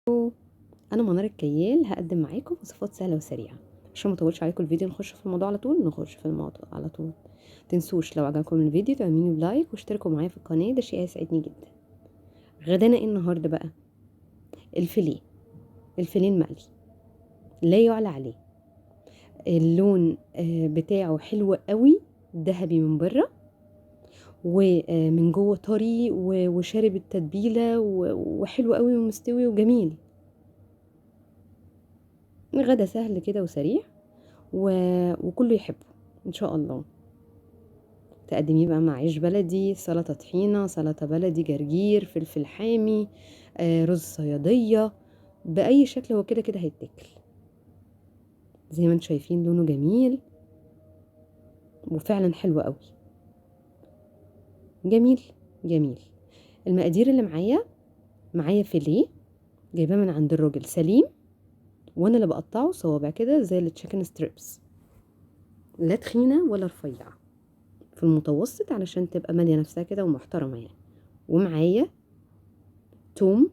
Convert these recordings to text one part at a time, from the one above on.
انا منار الكيال هقدم معاكم وصفات سهله وسريعه. عشان ما اطولش عليكم الفيديو نخش في الموضوع على طول. تنسوش لو عجبكم الفيديو تعملوني بلايك واشتركوا معايا في القناه، ده شيء هيساعدني جدا. غدانا ايه النهارده بقى؟ الفيليه. الفيليه المقلي لا يعلى عليه. اللون بتاعه حلو قوي، ذهبي من بره ومن جوه طري وشارب التتبيله وحلو قوي ومستوي وجميل. غدا سهل كده وسريع وكله يحبه ان شاء الله. تقدميه بقى مع عيش بلدي، سلطة طحينة، سلطة بلدي، جرجير، فلفل حامي، رز صيادية، بأي شكل هو كده كده هيتاكل. زي ما انتم شايفين لونه جميل وفعلا حلو قوي. جميل جميل. المقادير اللي معايا فيليه جايباه من عند الراجل سليم، وانا اللي بقطعه صوابع كده زي التشيكن ستريبس، لا تخينة ولا رفيعة، في المتوسط علشان تبقى مالية نفسها كده ومحترمة يعني. ومعايا توم،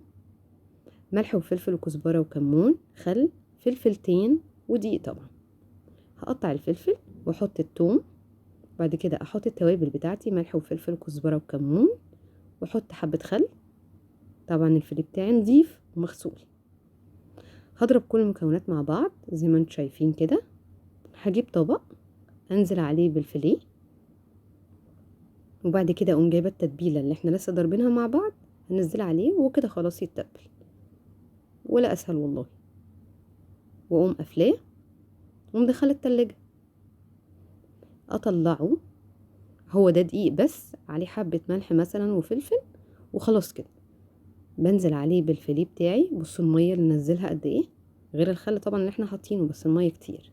ملح وفلفل وكزبرة وكمون، خل، فلفلتين ودقيق طبعا. هقطع الفلفل واحط التوم، بعد كده احط التوابل بتاعتي ملح وفلفل وكزبرة وكمون، واحط حبة خل. طبعا الفيليه بتاعي نضيف ومغسول. هضرب كل المكونات مع بعض زي ما انتم شايفين كده. هجيب طبق انزل عليه بالفيليه، وبعد كده اقوم جايبه التتبيله اللي احنا لسه ضاربينها مع بعض هنزل عليه وكده خلاص يتبل، ولا اسهل والله. واقوم قافلاه ومدخله التلاجة. اطلعه، هو ده دقيق بس عليه حبة ملح مثلا وفلفل وخلاص كده. بنزل عليه بالفيليه بتاعي. بصوا المية اللي نزلها قد ايه، غير الخل طبعا اللي احنا حاطينه، بس المية كتير.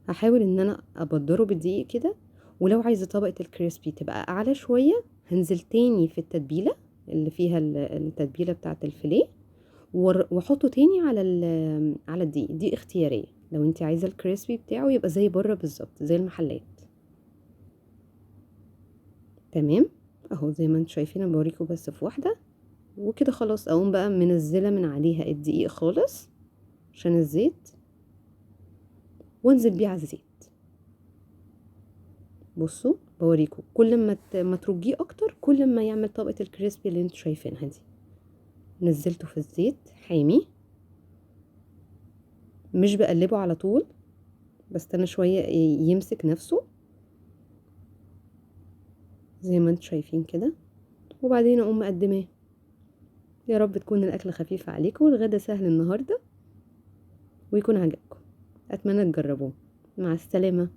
هحاول ان انا ابدره بالدقيق كده. ولو عايزة طبقة الكريسبي تبقى اعلى شوية هنزل تاني في التتبيلة اللي فيها التتبيلة بتاعة الفيليه، واحطه تاني على الدقيق. دي اختيارية، لو انت عايزة الكريسبي بتاعه يبقى زي بره بالظبط زي المحلات. تمام اهو زي ما انتم شايفين. انا بوريكم بس في واحده وكده خلاص. اقوم بقى منزله من عليها الدقيق خالص عشان الزيت، وانزل بيه على الزيت. بصوا بوريكم كل ما ترجيه اكتر كل ما يعمل طبقه الكريسبي اللي انتم شايفينها دي. نزلته في الزيت حامي، مش بقلبه على طول، بستنى شويه يمسك نفسه زي ما انتم شايفين كده. وبعدين اقوم مقدماه. يا رب تكون الاكله خفيفه عليكم والغدا سهل النهارده ويكون عجبكم. اتمنى تجربوه. مع السلامه.